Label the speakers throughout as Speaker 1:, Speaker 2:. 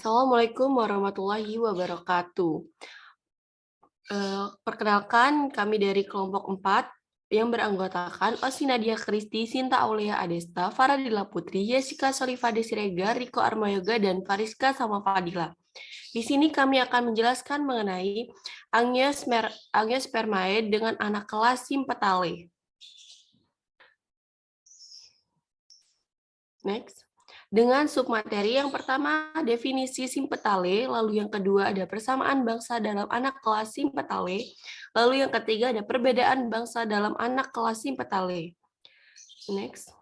Speaker 1: Assalamualaikum warahmatullahi wabarakatuh. Perkenalkan, kami dari kelompok 4 yang beranggotakan Osi Nadia Kristi, Sinta Aulia Adesta, Faradila Putri, Jessica Solifade Siregar, Riko Armayoga, dan Fariska sama Fadila. Di sini kami akan menjelaskan mengenai Angiospermae dengan anak kelas Sympetale. Next. Dengan submateri yang pertama definisi Sympetale, lalu yang kedua ada persamaan bangsa dalam anak kelas Sympetale, lalu yang ketiga ada perbedaan bangsa dalam anak kelas Sympetale. Next.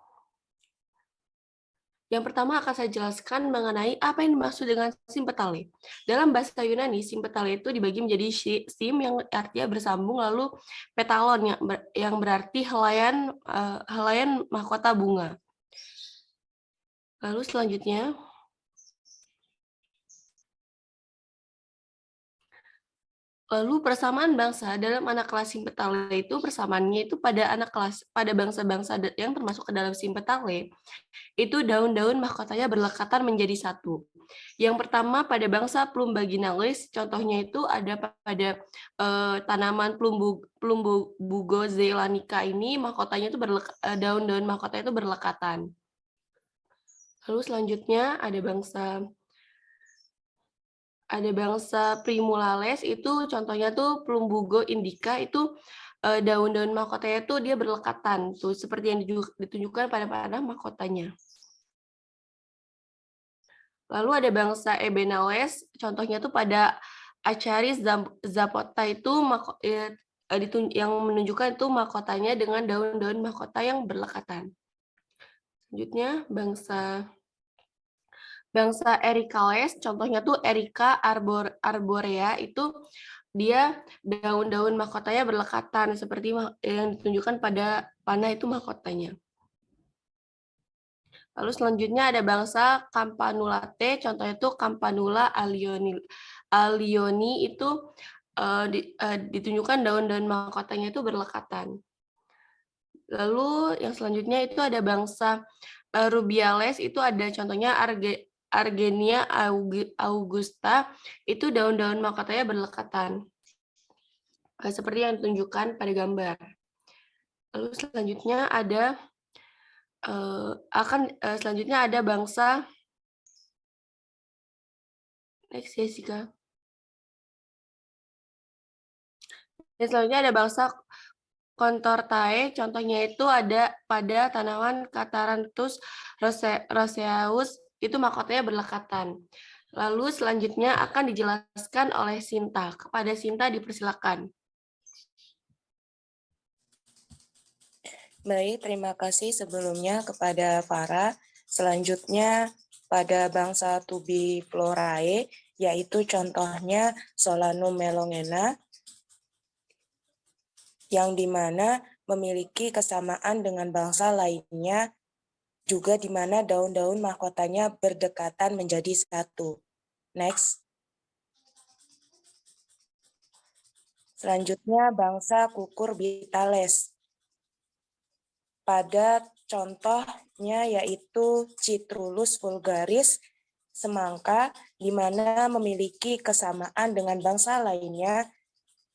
Speaker 1: Yang pertama akan saya jelaskan mengenai apa yang dimaksud dengan Sympetale. Dalam bahasa Yunani, Sympetale itu dibagi menjadi sim yang artinya bersambung, lalu petalon yang berarti helaian mahkota bunga. Lalu selanjutnya, persamaan bangsa dalam anak kelas Sympetale itu persamaannya itu pada bangsa-bangsa yang termasuk ke dalam Sympetale itu daun-daun mahkotanya berlekatan menjadi satu. Yang pertama pada bangsa Plumbaginalis, contohnya itu ada pada tanaman Plumbugo zeylanica ini mahkotanya itu daun-daun mahkotanya itu berlekatan. Lalu selanjutnya ada bangsa Primulales itu contohnya tuh Plumbugo indica itu daun-daun mahkotanya tuh dia berlekatan tuh seperti yang ditunjukkan pada panah mahkotanya. Lalu ada bangsa Ebenales, contohnya tuh pada Acharis zapota itu yang menunjukkan itu mahkotanya dengan daun-daun mahkota yang berlekatan. Selanjutnya bangsa Ericales, contohnya tuh Erica arborea itu dia daun-daun mahkotanya berlekatan seperti yang ditunjukkan pada panah itu mahkotanya. Lalu selanjutnya ada bangsa Campanulate, contohnya itu Campanula alioni itu ditunjukkan daun-daun mahkotanya itu berlekatan. Lalu yang selanjutnya itu ada bangsa Rubiales, itu ada contohnya Argenia augusta, itu daun-daun mahkotanya berlekatan. Seperti yang ditunjukkan pada gambar. Lalu selanjutnya ada selanjutnya ada bangsa next Jessica. Dan selanjutnya ada bangsa Contortae, contohnya itu ada pada tanaman Catharanthus roseaus, itu mahkotanya berlekatan. Lalu selanjutnya akan dijelaskan oleh Sinta. Kepada Sinta dipersilakan.
Speaker 2: Baik, terima kasih sebelumnya kepada Farah. Selanjutnya pada bangsa Tubiflorae, yaitu contohnya Solanum melongena, yang dimana memiliki kesamaan dengan bangsa lainnya, juga di mana daun-daun mahkotanya berdekatan menjadi satu. Next. Selanjutnya bangsa Cucurbitales. Pada contohnya yaitu Citrullus vulgaris, semangka, di mana memiliki kesamaan dengan bangsa lainnya,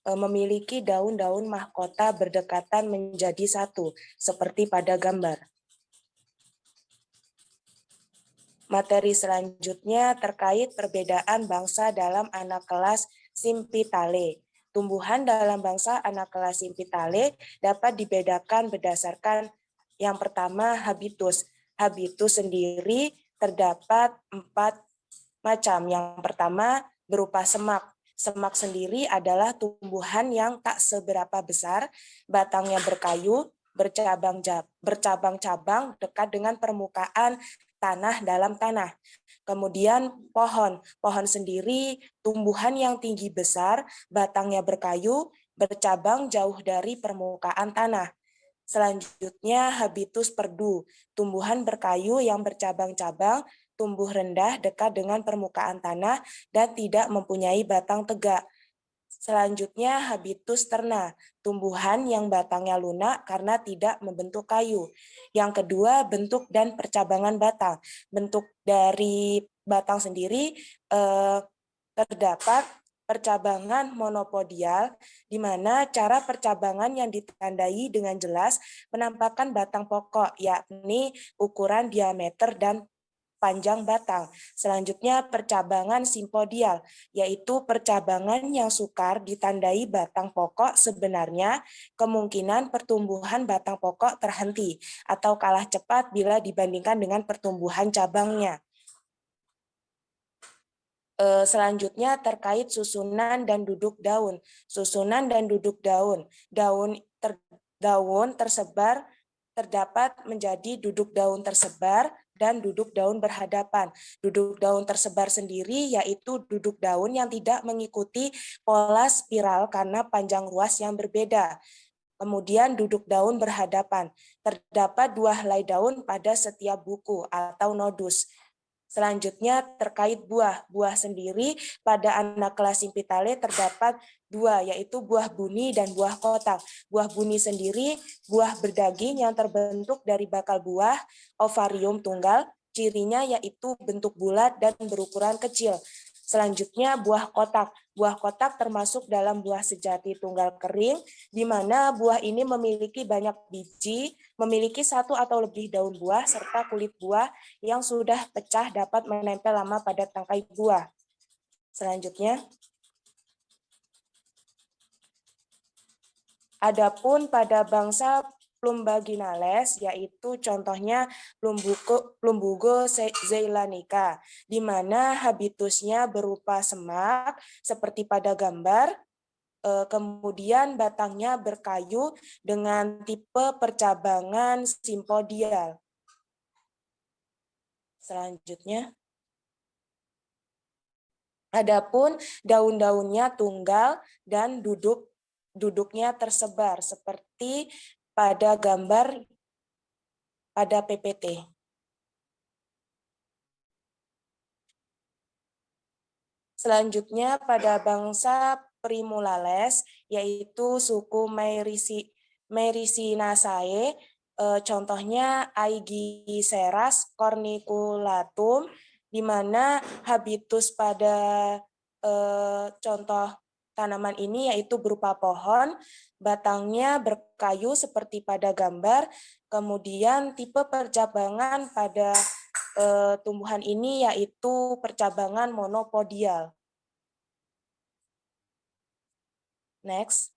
Speaker 2: memiliki daun-daun mahkota berdekatan menjadi satu, seperti pada gambar. Materi selanjutnya terkait perbedaan bangsa dalam anak kelas Sympitale. Tumbuhan dalam bangsa anak kelas Sympitale dapat dibedakan berdasarkan yang pertama habitus. Habitus sendiri terdapat 4 macam. Yang pertama berupa semak. Semak sendiri adalah tumbuhan yang tak seberapa besar, batangnya berkayu, bercabang-cabang dekat dengan permukaan tanah dalam tanah. Kemudian pohon. Pohon sendiri tumbuhan yang tinggi besar, batangnya berkayu, bercabang jauh dari permukaan tanah. Selanjutnya habitus perdu, tumbuhan berkayu yang bercabang-cabang, tumbuh rendah dekat dengan permukaan tanah dan tidak mempunyai batang tegak. Selanjutnya habitus terna, tumbuhan yang batangnya lunak karena tidak membentuk kayu. Yang kedua bentuk dan percabangan batang. Bentuk dari batang sendiri terdapat percabangan monopodial, di mana cara percabangan yang ditandai dengan jelas menampakkan batang pokok, yakni ukuran diameter dan panjang batang. Selanjutnya percabangan simpodial, yaitu percabangan yang sukar ditandai batang pokok sebenarnya kemungkinan pertumbuhan batang pokok terhenti atau kalah cepat bila dibandingkan dengan pertumbuhan cabangnya. Selanjutnya terkait susunan dan duduk daun. Susunan dan duduk daun. Daun tersebar terdapat menjadi duduk daun tersebar dan duduk daun berhadapan. Duduk daun tersebar sendiri yaitu duduk daun yang tidak mengikuti pola spiral karena panjang ruas yang berbeda. Kemudian duduk daun berhadapan. Terdapat 2 helai daun pada setiap buku atau nodus. Selanjutnya terkait buah. Buah sendiri pada Anaclea simpitale terdapat 2, yaitu buah buni dan buah kotak. Buah buni sendiri buah berdaging yang terbentuk dari bakal buah, ovarium tunggal, cirinya yaitu bentuk bulat dan berukuran kecil. Selanjutnya buah kotak. Buah kotak termasuk dalam buah sejati tunggal kering, di mana buah ini memiliki banyak biji, memiliki 1 atau lebih daun buah, serta kulit buah yang sudah pecah dapat menempel lama pada tangkai buah. Selanjutnya, adapun pada bangsa Plumbaginales, yaitu contohnya Plumbugo zeylanica, di mana habitusnya berupa semak, seperti pada gambar, kemudian batangnya berkayu dengan tipe percabangan simpodial. Selanjutnya, adapun daun-daunnya tunggal dan duduknya tersebar seperti pada gambar pada PPT. Selanjutnya pada bangsa Primulales, yaitu suku Myricinaceae, contohnya Aegiseras corniculatum, di mana habitus pada contoh tanaman ini yaitu berupa pohon, batangnya berkayu seperti pada gambar, kemudian tipe percabangan pada tumbuhan ini yaitu percabangan monopodial. Next.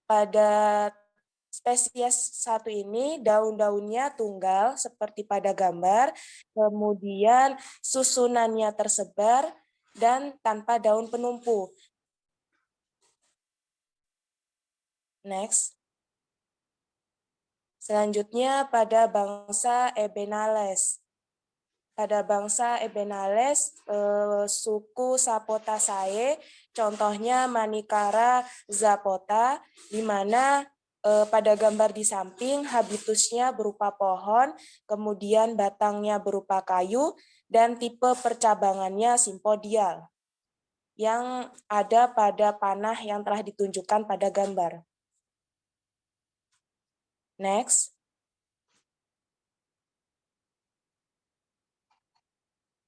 Speaker 2: Pada spesies satu ini daun-daunnya tunggal seperti pada gambar, kemudian susunannya tersebar dan tanpa daun penumpu. Next. Selanjutnya pada bangsa Ebenales. Pada bangsa Ebenales, suku Sapotaceae, contohnya Manicara zapota, di mana pada gambar di samping habitusnya berupa pohon, kemudian batangnya berupa kayu, dan tipe percabangannya simpodial yang ada pada panah yang telah ditunjukkan pada gambar. Next.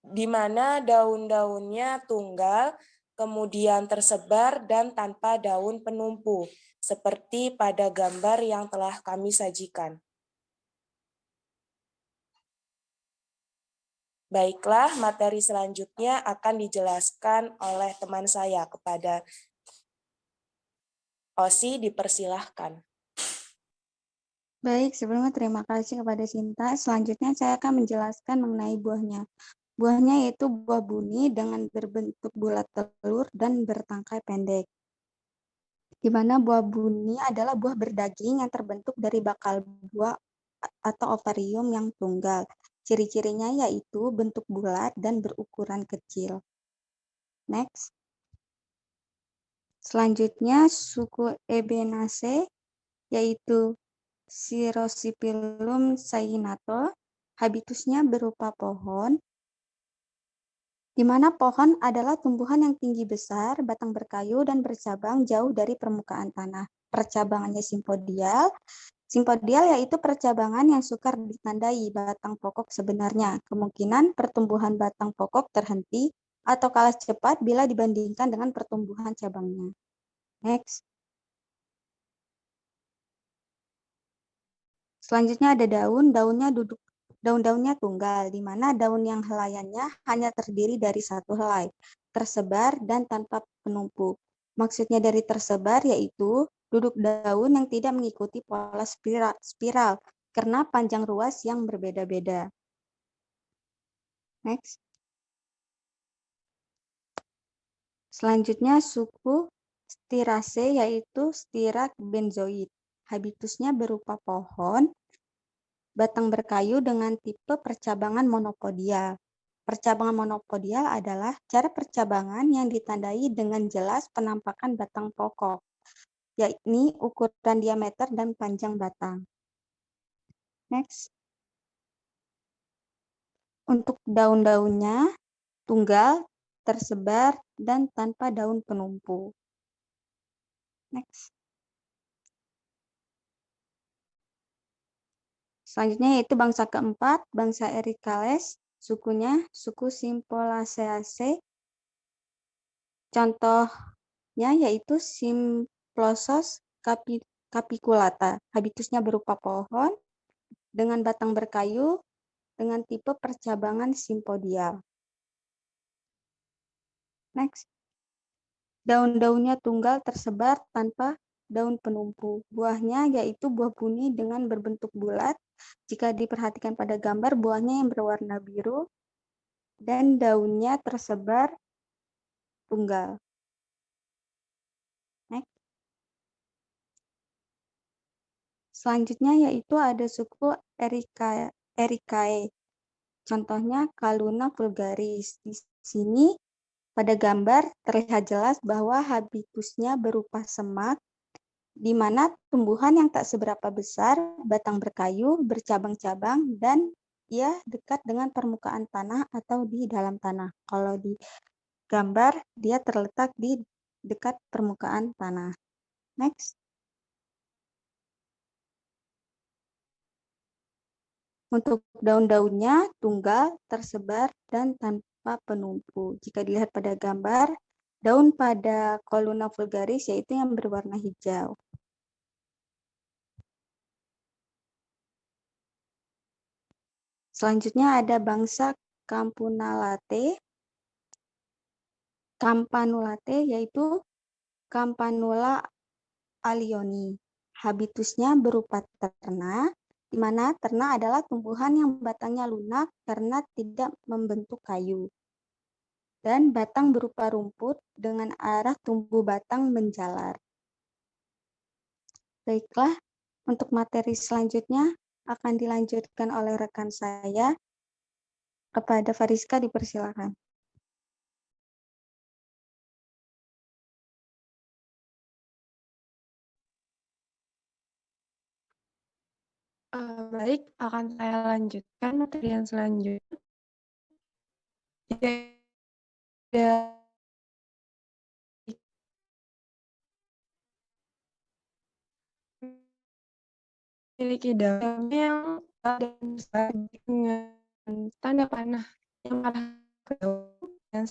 Speaker 2: Di mana daun-daunnya tunggal, kemudian tersebar dan tanpa daun penumpu, seperti pada gambar yang telah kami sajikan. Baiklah, materi selanjutnya akan dijelaskan oleh teman saya kepada Osi, dipersilahkan.
Speaker 3: Baik, sebelumnya terima kasih kepada Sinta. Selanjutnya saya akan menjelaskan mengenai buahnya. Buahnya yaitu buah buni dengan berbentuk bulat telur dan bertangkai pendek. Di mana buah buni adalah buah berdaging yang terbentuk dari bakal buah atau ovarium yang tunggal. Ciri-cirinya yaitu bentuk bulat dan berukuran kecil. Next. Selanjutnya suku Ebenaceae yaitu Cirrosipilum sainato, habitusnya berupa pohon, di mana pohon adalah tumbuhan yang tinggi besar, batang berkayu, dan bercabang jauh dari permukaan tanah. Percabangannya simpodial, Simpodial yaitu percabangan yang sukar ditandai batang pokok sebenarnya. Kemungkinan pertumbuhan batang pokok terhenti atau kalah cepat bila dibandingkan dengan pertumbuhan cabangnya. Next. Selanjutnya ada daun, daun-daunnya tunggal, di mana daun yang helaiannya hanya terdiri dari satu helai, tersebar dan tanpa penumpu. Maksudnya dari tersebar yaitu duduk daun yang tidak mengikuti pola spiral karena panjang ruas yang berbeda-beda. Next. Selanjutnya suku Stiraceae yaitu Stira benzoid. Habitusnya berupa pohon, batang berkayu dengan tipe percabangan monopodial. Percabangan monopodial adalah cara percabangan yang ditandai dengan jelas penampakan batang pokok, yakni ukuran diameter dan panjang batang. Next. Untuk daun-daunnya tunggal, tersebar, dan tanpa daun penumpu. Next. Selanjutnya yaitu bangsa keempat, bangsa Ericales, sukunya suku Sympolaceae. Contohnya yaitu Symplosos capiculata. Habitusnya berupa pohon dengan batang berkayu dengan tipe percabangan simpodial. Next. Daun-daunnya tunggal tersebar tanpa daun penumpu. Buahnya yaitu buah buni dengan berbentuk bulat. Jika diperhatikan pada gambar, buahnya yang berwarna biru dan daunnya tersebar tunggal. Next. Selanjutnya yaitu ada suku Ericae. Contohnya Calluna vulgaris. Di sini pada gambar terlihat jelas bahwa habitusnya berupa semak, di mana tumbuhan yang tak seberapa besar, batang berkayu, bercabang-cabang, dan ia dekat dengan permukaan tanah atau di dalam tanah. Kalau di gambar, dia terletak di dekat permukaan tanah. Next. Untuk daun-daunnya tunggal, tersebar, dan tanpa penumpu. Jika dilihat pada gambar, daun pada Calluna vulgaris yaitu yang berwarna hijau. Selanjutnya ada bangsa Campanulate yaitu Campanula allioni. Habitusnya berupa terna, di mana terna adalah tumbuhan yang batangnya lunak karena tidak membentuk kayu. Dan batang berupa rumput dengan arah tumbuh batang menjalar. Baiklah, untuk materi selanjutnya akan dilanjutkan oleh rekan saya. Kepada Fariska dipersilakan.
Speaker 4: Baik, akan saya lanjutkan materi yang selanjutnya. Memiliki daun yang dan besar dengan tanda panah yang arah ke daun dan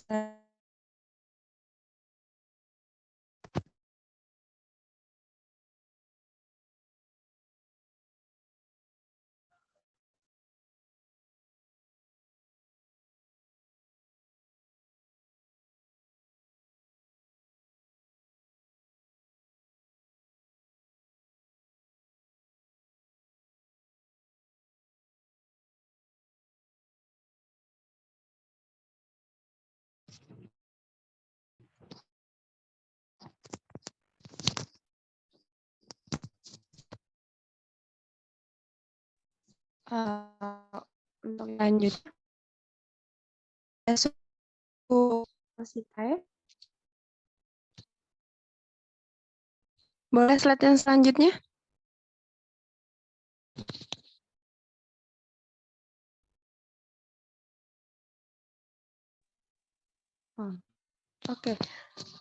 Speaker 4: untuk lanjut suku Positae. Boleh slide yang selanjutnya? Oke,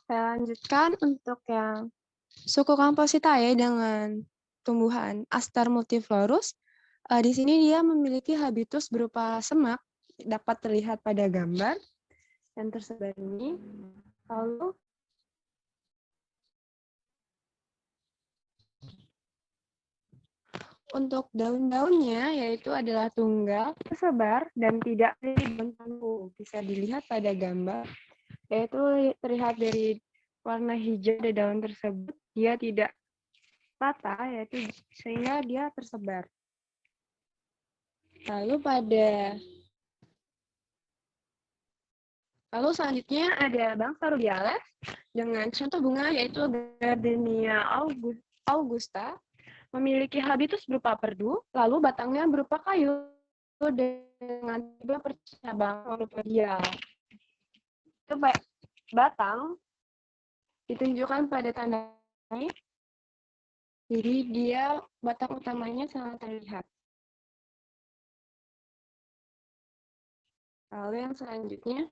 Speaker 4: saya lanjutkan untuk yang suku Compositae dengan tumbuhan Aster multiflorus. Di sini dia memiliki habitus berupa semak, dapat terlihat pada gambar yang tersebar ini. Lalu untuk daun-daunnya yaitu adalah tunggal, tersebar, dan tidak berbentuk. Bisa dilihat pada gambar, yaitu terlihat dari warna hijau dari daun tersebut, dia tidak rata, yaitu sehingga dia tersebar. Lalu selanjutnya ada bangsa rubiales dengan contoh bunga yaitu Gardenia augusta, memiliki habitus berupa perdu, lalu batangnya berupa kayu dengan tipe percabang monopodial. Itu batang ditunjukkan pada tanda ini. Jadi dia batang utamanya sangat terlihat. Lalu yang selanjutnya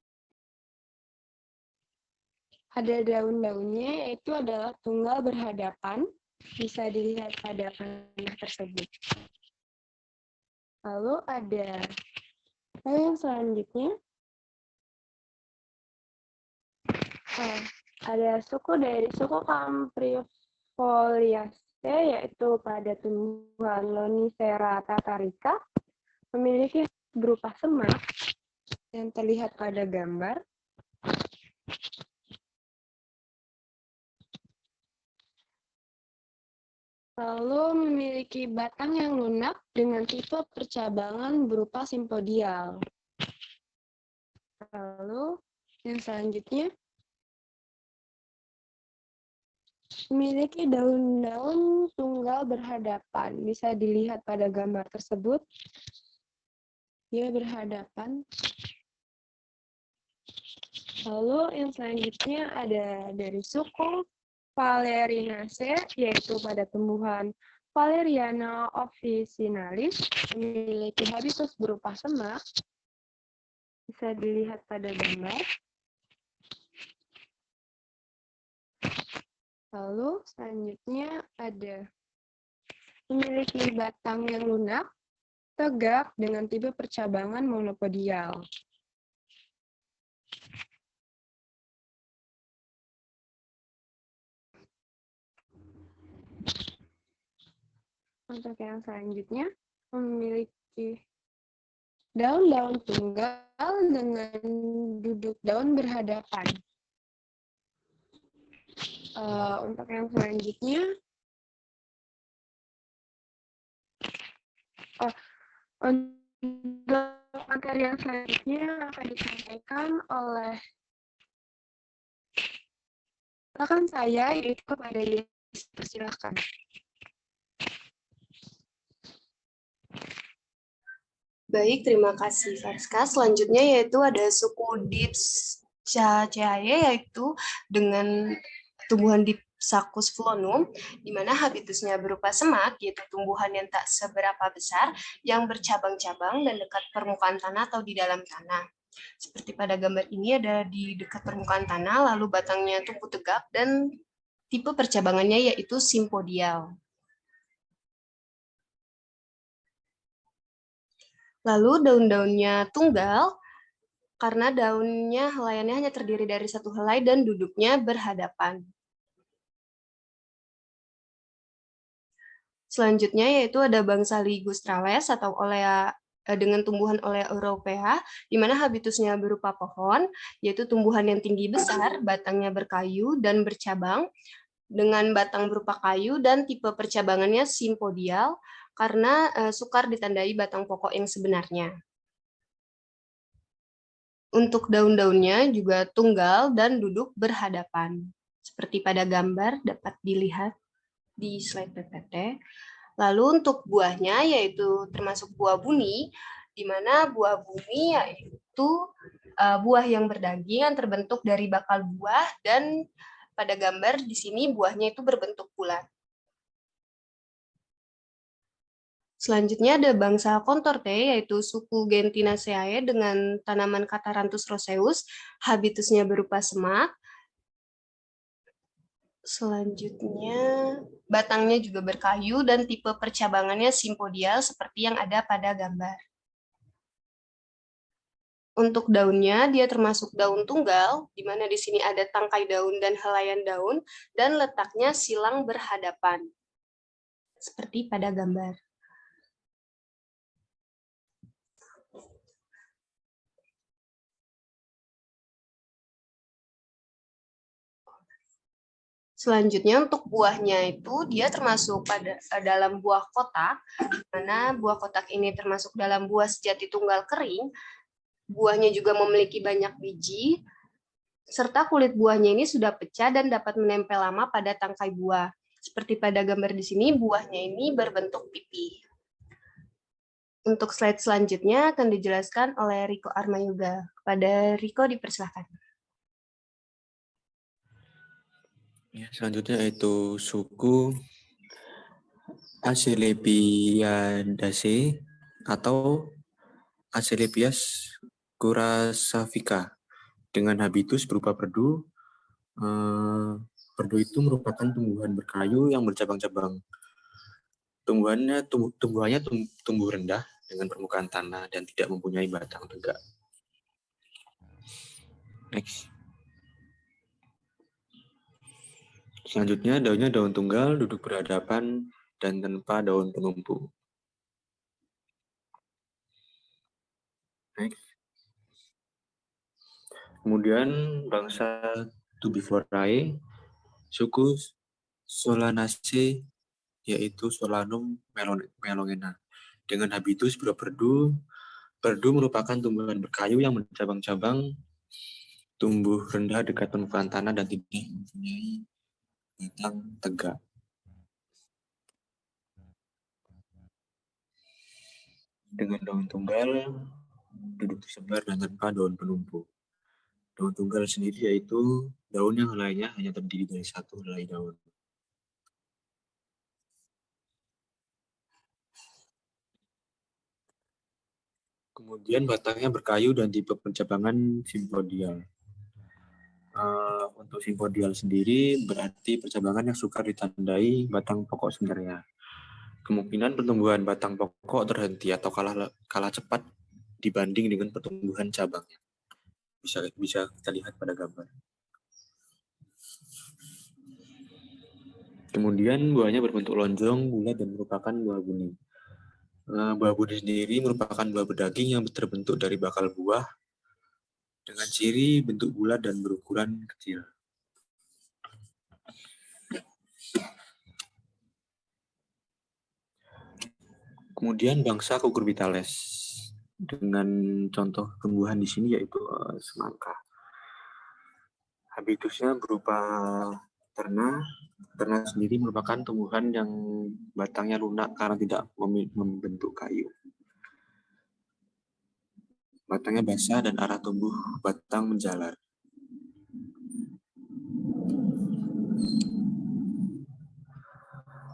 Speaker 4: ada daun-daunnya, yaitu adalah tunggal berhadapan, bisa dilihat pada panah tersebut. Lalu yang selanjutnya ada dari suku Camphrifoliaceae, yaitu pada tumbuhan Lonicera tatarica, memiliki berupa semak yang terlihat pada gambar. Lalu memiliki batang yang lunak dengan tipe percabangan berupa simpodial. Lalu yang selanjutnya memiliki daun-daun tunggal berhadapan. Bisa dilihat pada gambar tersebut. Dia berhadapan. Lalu yang selanjutnya ada dari suku Valerinaceae, yaitu pada tumbuhan Valeriana officinalis, memiliki habitus berupa semak. Bisa dilihat pada gambar. Lalu selanjutnya ada memiliki batang yang lunak, tegak, dengan tipe percabangan monopodial. Untuk yang selanjutnya, memiliki daun-daun tunggal dengan duduk daun berhadapan. Untuk yang selanjutnya, untuk materi yang selanjutnya akan disampaikan oleh rekan saya, yaitu kepada Yesi. Persilakan.
Speaker 1: Baik, terima kasih Farska. Selanjutnya yaitu ada suku Dipsaceae, yaitu dengan tumbuhan Dipsacus florum, di mana habitusnya berupa semak, yaitu tumbuhan yang tak seberapa besar, yang bercabang-cabang dan dekat permukaan tanah atau di dalam tanah. Seperti pada gambar ini ada di dekat permukaan tanah, lalu batangnya tumbuh tegak, dan tipe percabangannya yaitu simpodial. Lalu daun-daunnya tunggal, karena daunnya helaiannya hanya terdiri dari satu helai dan duduknya berhadapan. Selanjutnya yaitu ada bangsa Ligustrales atau olea dengan tumbuhan Olea europea, di mana habitusnya berupa pohon, yaitu tumbuhan yang tinggi besar, batangnya berkayu dan bercabang, dengan batang berupa kayu dan tipe percabangannya simpodial, karena sukar ditandai batang pokok yang sebenarnya. Untuk daun-daunnya juga tunggal dan duduk berhadapan. Seperti pada gambar dapat dilihat di slide PPT. Lalu untuk buahnya yaitu termasuk buah buni, di mana buah buni yaitu buah yang berdaging yang terbentuk dari bakal buah, dan pada gambar di sini buahnya itu berbentuk bulat. Selanjutnya ada bangsa Contortae, yaitu suku Gentinaceae dengan tanaman Catharanthus roseus, habitusnya berupa semak. Selanjutnya, batangnya juga berkayu dan tipe percabangannya simpodial seperti yang ada pada gambar. Untuk daunnya, dia termasuk daun tunggal, di mana di sini ada tangkai daun dan helaian daun, dan letaknya silang berhadapan, seperti pada gambar. Selanjutnya untuk buahnya itu dia termasuk dalam buah kotak, di mana buah kotak ini termasuk dalam buah sejati tunggal kering. Buahnya juga memiliki banyak biji, serta kulit buahnya ini sudah pecah dan dapat menempel lama pada tangkai buah. Seperti pada gambar di sini, buahnya ini berbentuk pipi. Untuk slide selanjutnya akan dijelaskan oleh Riko Armayuga. Kepada Riko dipersilakan.
Speaker 5: Ya, selanjutnya yaitu suku Acelepiadaceae atau Acelepias curasavica dengan habitus berupa perdu. Perdu itu merupakan tumbuhan berkayu yang bercabang-cabang. Tumbuhannya tumbuh rendah dengan permukaan tanah dan tidak mempunyai batang tegak. Next. Selanjutnya daunnya daun tunggal, duduk berhadapan dan tanpa daun penumpu. Next. Kemudian bangsa Tubiforae, suku Solanaceae, yaitu Solanum melongena. Dengan habitus berperdu, perdu merupakan tumbuhan berkayu yang bercabang-cabang, tumbuh rendah dekat permukaan tanah dan tidak mempunyai batang tegak. Dengan daun tunggal, duduk tersebar dan tanpa daun penumpu. Daun tunggal sendiri yaitu daun yang helainya hanya terdiri dari satu helai daun. Kemudian batangnya berkayu dan tipe pencabangan simpodial. Untuk simpodial sendiri berarti percabangan yang sukar ditandai batang pokok sebenarnya. Kemungkinan pertumbuhan batang pokok terhenti atau kalah cepat dibanding dengan pertumbuhan cabangnya. Bisa kita lihat pada gambar. Kemudian buahnya berbentuk lonjong, bulat, dan merupakan buah buni. Buah buni sendiri merupakan buah berdaging yang terbentuk dari bakal buah dengan ciri bentuk bulat dan berukuran kecil. Kemudian bangsa Cucurbitales dengan contoh tumbuhan di sini yaitu semangka. Habitusnya berupa terna. Terna sendiri merupakan tumbuhan yang batangnya lunak karena tidak membentuk kayu. Batangnya basah dan arah tumbuh batang menjalar.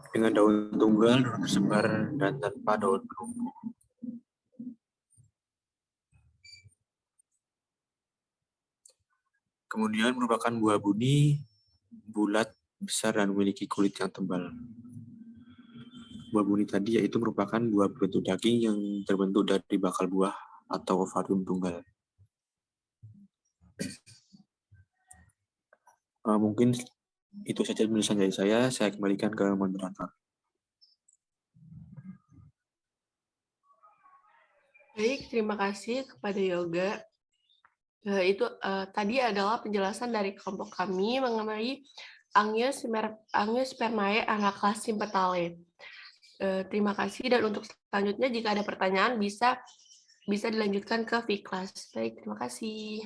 Speaker 5: Dengan daun tunggal tersebar dan tanpa daun penumpu. Kemudian merupakan buah buni, bulat, besar, dan memiliki kulit yang tebal. Buah buni tadi yaitu merupakan buah berbentuk daging yang terbentuk dari bakal buah atau ovarium tunggal. Mungkin itu saja penjelasan dari saya kembalikan ke moderator.
Speaker 1: Baik, terima kasih kepada Yoga. Itu tadi adalah penjelasan dari kelompok kami mengenai Angiospermae anak kelas Sympetale. Terima kasih, dan untuk selanjutnya jika ada pertanyaan bisa dilanjutkan ke Viklas. Baik, terima kasih.